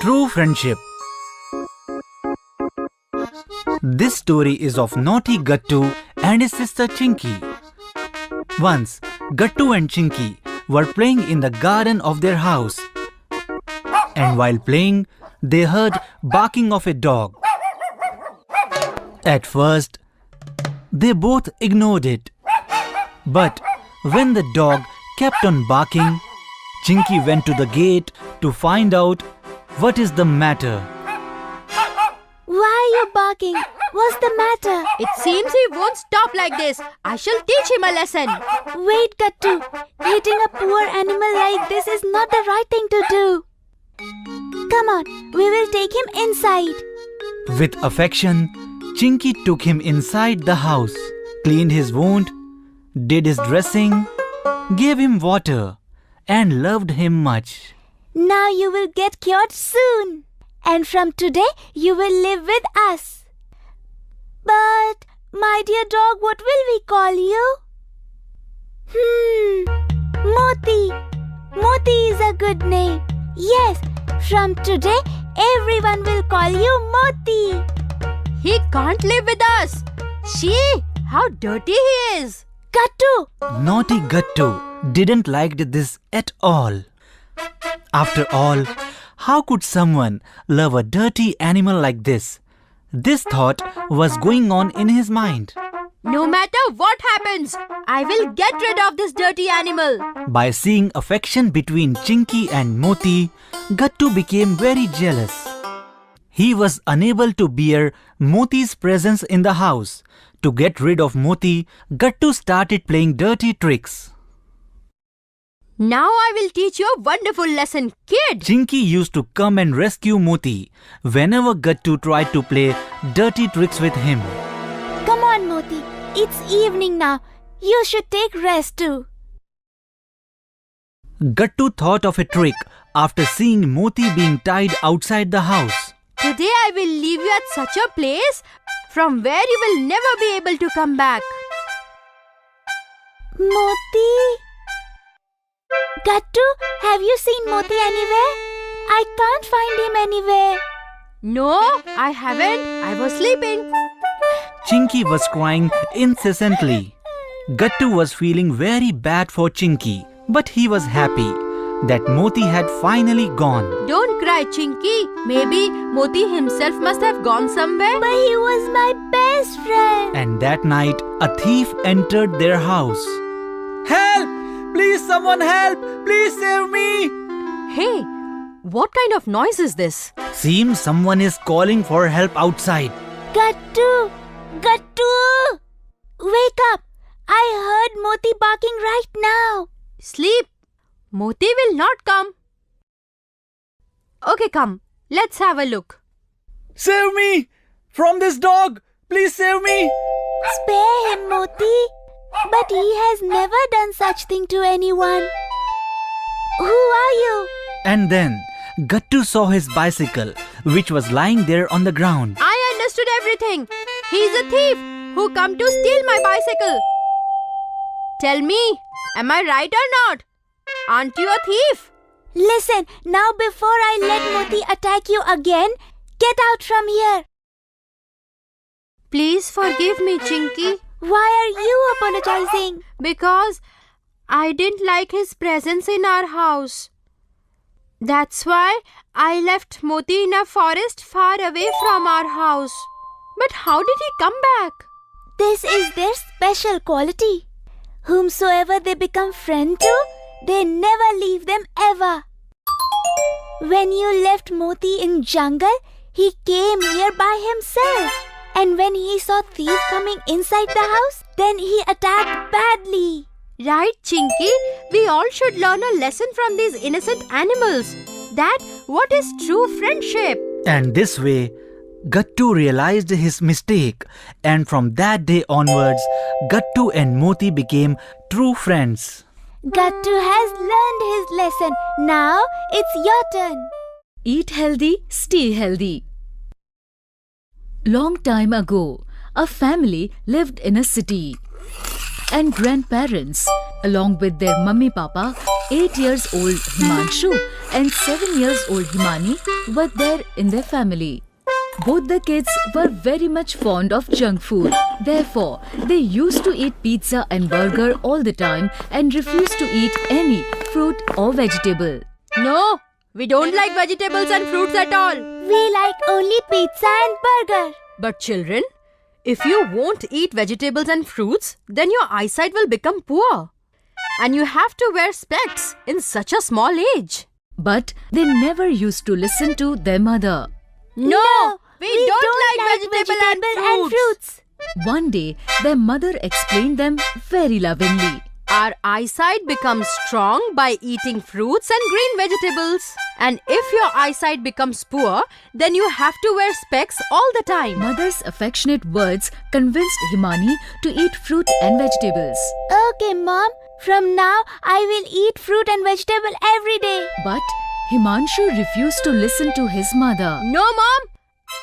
True friendship. This story is of naughty Gattu and his sister Chinky. Once, Gattu and Chinky were playing in the garden of their house. And while playing, they heard barking of a dog. At first, they both ignored it. But when the dog kept on barking, Chinky went to the gate to find out what is the matter. Why are you barking? What's the matter? It seems he won't stop like this. I shall teach him a lesson. Wait, Gattu. Hitting a poor animal like this is not the right thing to do. Come on, we will take him inside. With affection, Chinky took him inside the house, cleaned his wound, did his dressing, gave him water, and loved him much. Now you will get cured soon. And from today, you will live with us. But, my dear dog, what will we call you? Moti. Moti is a good name. Yes, from today, everyone will call you Moti. He can't live with us. See how dirty he is. Gattu. Naughty Gattu didn't like this at all. After all, how could someone love a dirty animal like this? This thought was going on in his mind. No matter what happens, I will get rid of this dirty animal. By seeing affection between Chinky and Moti, Gattu became very jealous. He was unable to bear Moti's presence in the house. To get rid of Moti, Gattu started playing dirty tricks. Now I will teach you a wonderful lesson, kid. Chinky used to come and rescue Moti whenever Gattu tried to play dirty tricks with him. Come on, Moti. It's evening now. You should take rest too. Gattu thought of a trick after seeing Moti being tied outside the house. Today I will leave you at such a place from where you will never be able to come back. Moti? Gattu, have you seen Moti anywhere? I can't find him anywhere. No, I haven't. I was sleeping. Chinky was crying incessantly. Gattu was feeling very bad for Chinky, but he was happy that Moti had finally gone. Don't cry, Chinky. Maybe Moti himself must have gone somewhere. But he was my best friend. And that night, a thief entered their house. Help! Please, someone help! Please save me! Hey, what kind of noise is this? Seems someone is calling for help outside. Gattu! Gattu! Wake up! I heard Moti barking right now. Sleep. Moti will not come. Okay, come. Let's have a look. Save me! From this dog! Please save me! Spare him, Moti. But he has never done such thing to anyone. Who are you? And then, Gattu saw his bicycle, which was lying there on the ground. I understood everything. He's a thief who come to steal my bicycle. Tell me, am I right or not? Aren't you a thief? Listen, now before I let Moti attack you again, get out from here. Please forgive me, Chinky. Why are you apologizing? Because I didn't like his presence in our house. That's why I left Moti in a forest far away from our house. But how did he come back? This is their special quality. Whomsoever they become friend to, they never leave them ever. When you left Moti in jungle, he came here by himself. And when he saw thief coming inside the house, then he attacked badly. Right, Chinky. We all should learn a lesson from these innocent animals. That what is true friendship. And this way, Gattu realized his mistake, and from that day onwards, Gattu and Moti became true friends. Gattu has learned his lesson. Now it's your turn. Eat healthy, stay healthy. Long time ago, a family lived in a city. And grandparents, along with their mummy papa, 8 years old Himanshu and 7 years old Himani were there in their family. Both the kids were very much fond of junk food. Therefore, they used to eat pizza and burger all the time and refused to eat any fruit or vegetable. No, we don't like vegetables and fruits at all. We like only pizza and burger. But children, if you won't eat vegetables and fruits, then your eyesight will become poor. And you have to wear specs in such a small age. But they never used to listen to their mother. No, we don't like vegetable and fruits. One day, their mother explained them very lovingly. Our eyesight becomes strong by eating fruits and green vegetables. And if your eyesight becomes poor, then you have to wear specs all the time. Mother's affectionate words convinced Himani to eat fruit and vegetables. Okay, Mom. From now, I will eat fruit and vegetable every day. But Himanshu refused to listen to his mother. No, Mom.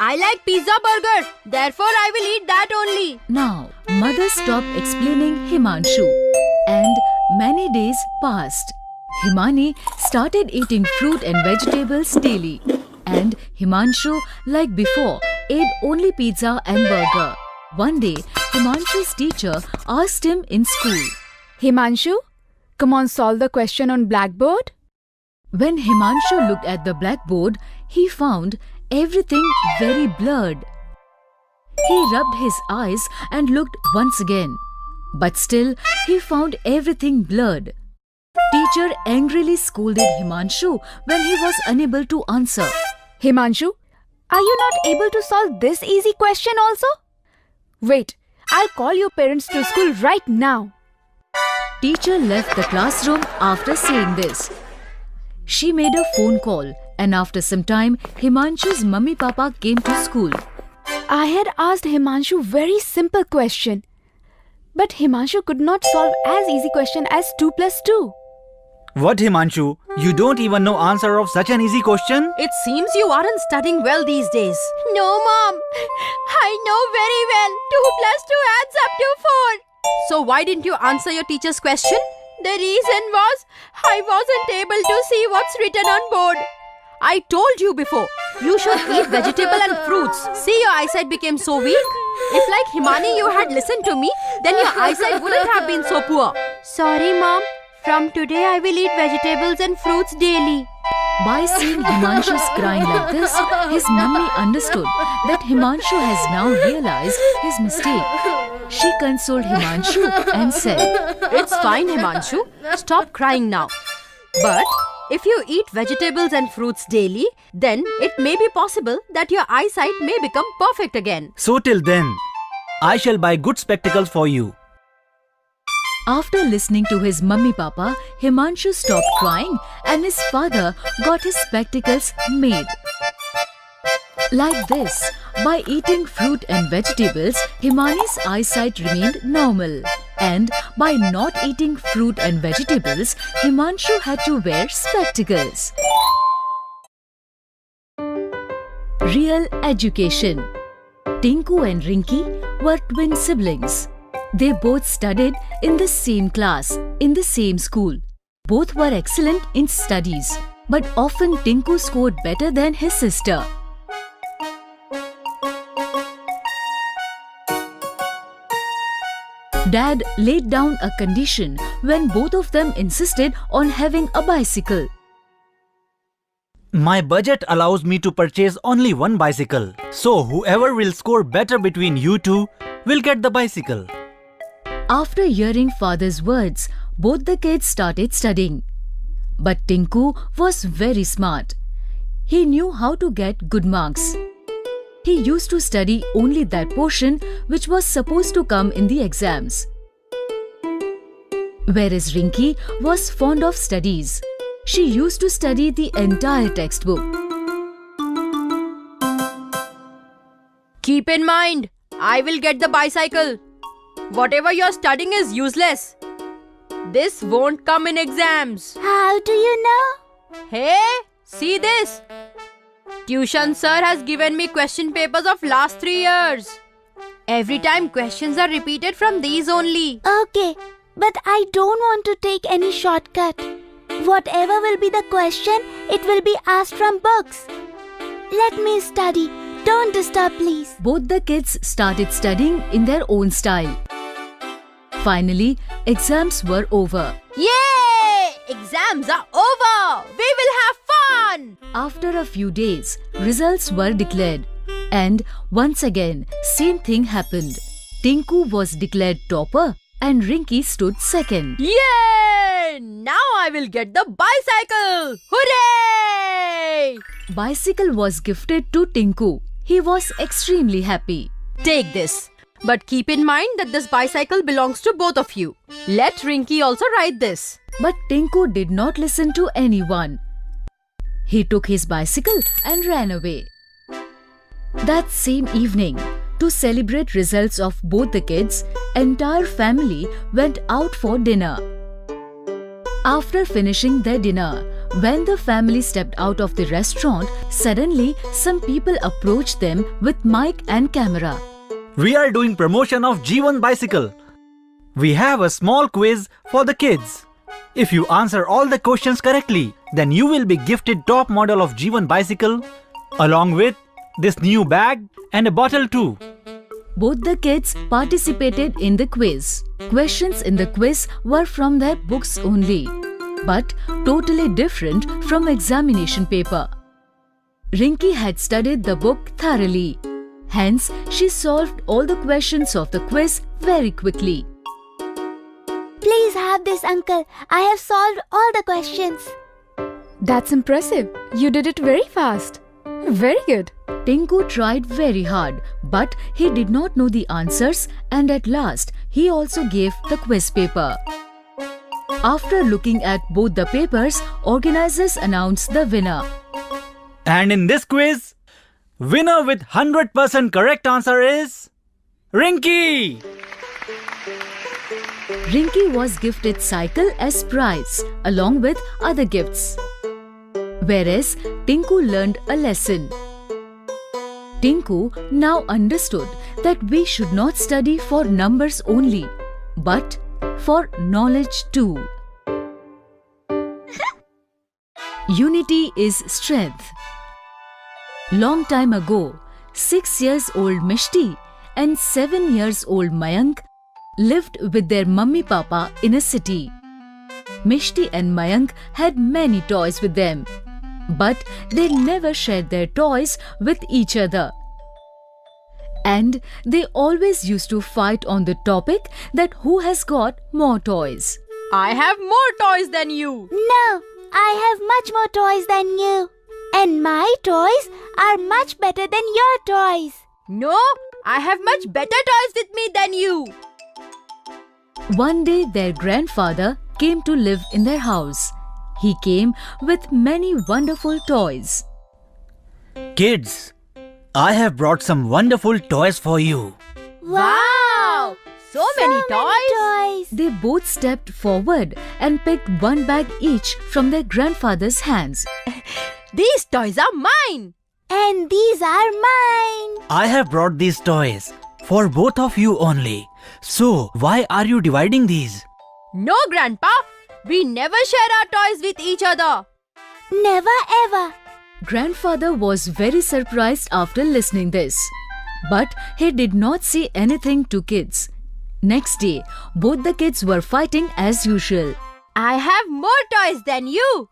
I like pizza burger. Therefore, I will eat that only. Now, mother stopped explaining Himanshu. And many days passed. Himani started eating fruit and vegetables daily. And Himanshu, like before, ate only pizza and burger. One day, Himanshu's teacher asked him in school, Himanshu, come on, solve the question on blackboard. When Himanshu looked at the blackboard, he found everything very blurred. He rubbed his eyes and looked once again. But still, he found everything blurred. Teacher angrily scolded Himanshu when he was unable to answer. Himanshu, are you not able to solve this easy question also? Wait, I'll call your parents to school right now. Teacher left the classroom after saying this. She made a phone call, and after some time, Himanshu's mummy papa came to school. I had asked Himanshu very simple question. But Himanshu could not solve as easy question as 2 plus 2. What, Himanshu? You don't even know answer of such an easy question? It seems you aren't studying well these days. No, Mom. I know very well 2 plus 2 adds up to 4. So why didn't you answer your teacher's question? The reason was I wasn't able to see what's written on board. I told you before, you should eat vegetable and fruits. See, your eyesight became so weak. If like Himani you had listened to me, then your eyesight wouldn't have been so poor. Sorry, Mom. From today I will eat vegetables and fruits daily. By seeing Himanshu's crying like this, his mummy understood that Himanshu has now realized his mistake. She consoled Himanshu and said, It's fine, Himanshu. Stop crying now. But if you eat vegetables and fruits daily, then it may be possible that your eyesight may become perfect again. So till then, I shall buy good spectacles for you. After listening to his mummy papa, Himanshu stopped crying and his father got his spectacles made. Like this, by eating fruit and vegetables, Himani's eyesight remained normal. And by not eating fruit and vegetables, Himanshu had to wear spectacles. Real education. Tinku and Rinki were twin siblings. They both studied in the same class, in the same school. Both were excellent in studies, but often Tinku scored better than his sister. Dad laid down a condition when both of them insisted on having a bicycle. My budget allows me to purchase only one bicycle. So whoever will score better between you two will get the bicycle. After hearing father's words, both the kids started studying. But Tinku was very smart. He knew how to get good marks. He used to study only that portion which was supposed to come in the exams. Whereas Rinki was fond of studies. She used to study the entire textbook. Keep in mind, I will get the bicycle. Whatever you're studying is useless. This won't come in exams. How do you know? Hey, see this? Tuition sir has given me question papers of last 3 years. Every time questions are repeated from these only. Okay, but I don't want to take any shortcut. Whatever will be the question, it will be asked from books. Let me study. Don't disturb, please. Both the kids started studying in their own style. Finally, exams were over. Yay! Exams are over! We will have fun! After a few days, results were declared. And once again, same thing happened. Tinku was declared topper and Rinky stood second. Yay! Now I will get the bicycle! Hooray! Bicycle was gifted to Tinku. He was extremely happy. Take this. But keep in mind that this bicycle belongs to both of you. Let Rinky also ride this. But Tinku did not listen to anyone. He took his bicycle and ran away. That same evening, to celebrate results of both the kids, entire family went out for dinner. After finishing their dinner, when the family stepped out of the restaurant, suddenly some people approached them with mic and camera. We are doing promotion of G1 bicycle. We have a small quiz for the kids. If you answer all the questions correctly, then you will be gifted top model of G1 bicycle along with this new bag and a bottle too. Both the kids participated in the quiz. Questions in the quiz were from their books only, but totally different from examination paper. Rinky had studied the book thoroughly. Hence, she solved all the questions of the quiz very quickly. Please have this, uncle. I have solved all the questions. That's impressive. You did it very fast. Very good. Tinku tried very hard, but he did not know the answers, and at last he also gave the quiz paper. After looking at both the papers, organizers announced the winner. And in this quiz, winner with 100% correct answer is Rinky! Rinky was gifted cycle as prize along with other gifts. Whereas Tinku learned a lesson. Tinku now understood that we should not study for numbers only, but for knowledge too. Unity is strength. Long time ago, 6 years old Mishti and 7 years old Mayank lived with their mummy papa in a city. Mishti and Mayank had many toys with them, but they never shared their toys with each other. And they always used to fight on the topic that who has got more toys. I have more toys than you. No, I have much more toys than you. And my toys are much better than your toys. No, I have much better toys with me than you. One day their grandfather came to live in their house. He came with many wonderful toys. Kids, I have brought some wonderful toys for you. Wow! So many toys. They both stepped forward and picked one bag each from their grandfather's hands. These toys are mine. And these are mine. I have brought these toys for both of you only. So, why are you dividing these? No, Grandpa. We never share our toys with each other. Never ever. Grandfather was very surprised after listening this. But he did not say anything to kids. Next day, both the kids were fighting as usual. I have more toys than you.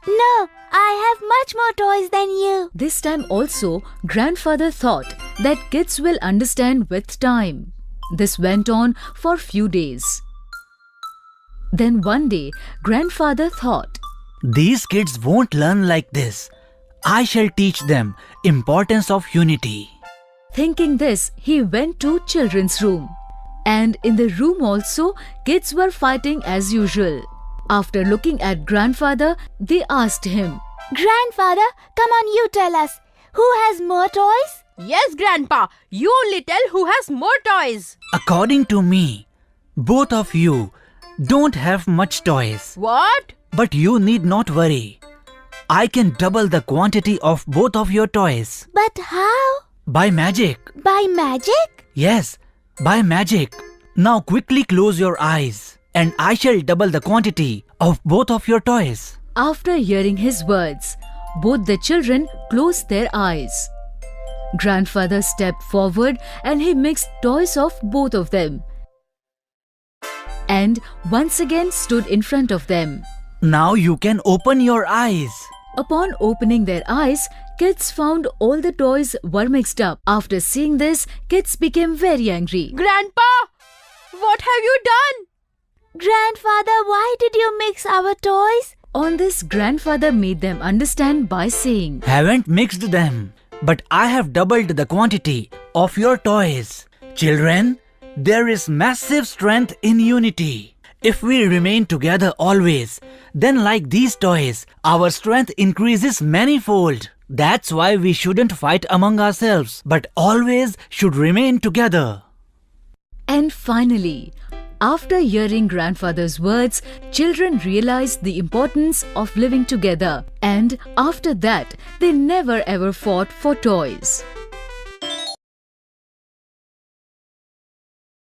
No, I have much more toys than you. This time also, grandfather thought that kids will understand with time. This went on for few days. Then one day, grandfather thought, These kids won't learn like this. I shall teach them importance of unity. Thinking this, he went to children's room. And in the room also, kids were fighting as usual. After looking at grandfather, they asked him, Grandfather, come on, you tell us. Who has more toys? Yes, Grandpa. You only tell who has more toys. According to me, both of you don't have much toys. What? But you need not worry. I can double the quantity of both of your toys. But how? By magic. By magic? Yes, by magic. Now quickly close your eyes. and I shall double the quantity of both of your toys. After hearing his words, both the children closed their eyes. Grandfather stepped forward and he mixed toys of both of them and once again stood in front of them. Now you can open your eyes. Upon opening their eyes, kids found all the toys were mixed up. After seeing this, kids became very angry. Grandpa, what have you done? Grandfather, why did you mix our toys? On this, grandfather made them understand by saying, Haven't mixed them, but I have doubled the quantity of your toys. Children, there is massive strength in unity. If we remain together always, then like these toys, our strength increases manifold. That's why we shouldn't fight among ourselves, but always should remain together. And finally, after hearing grandfather's words, children realized the importance of living together. And after that, they never ever fought for toys.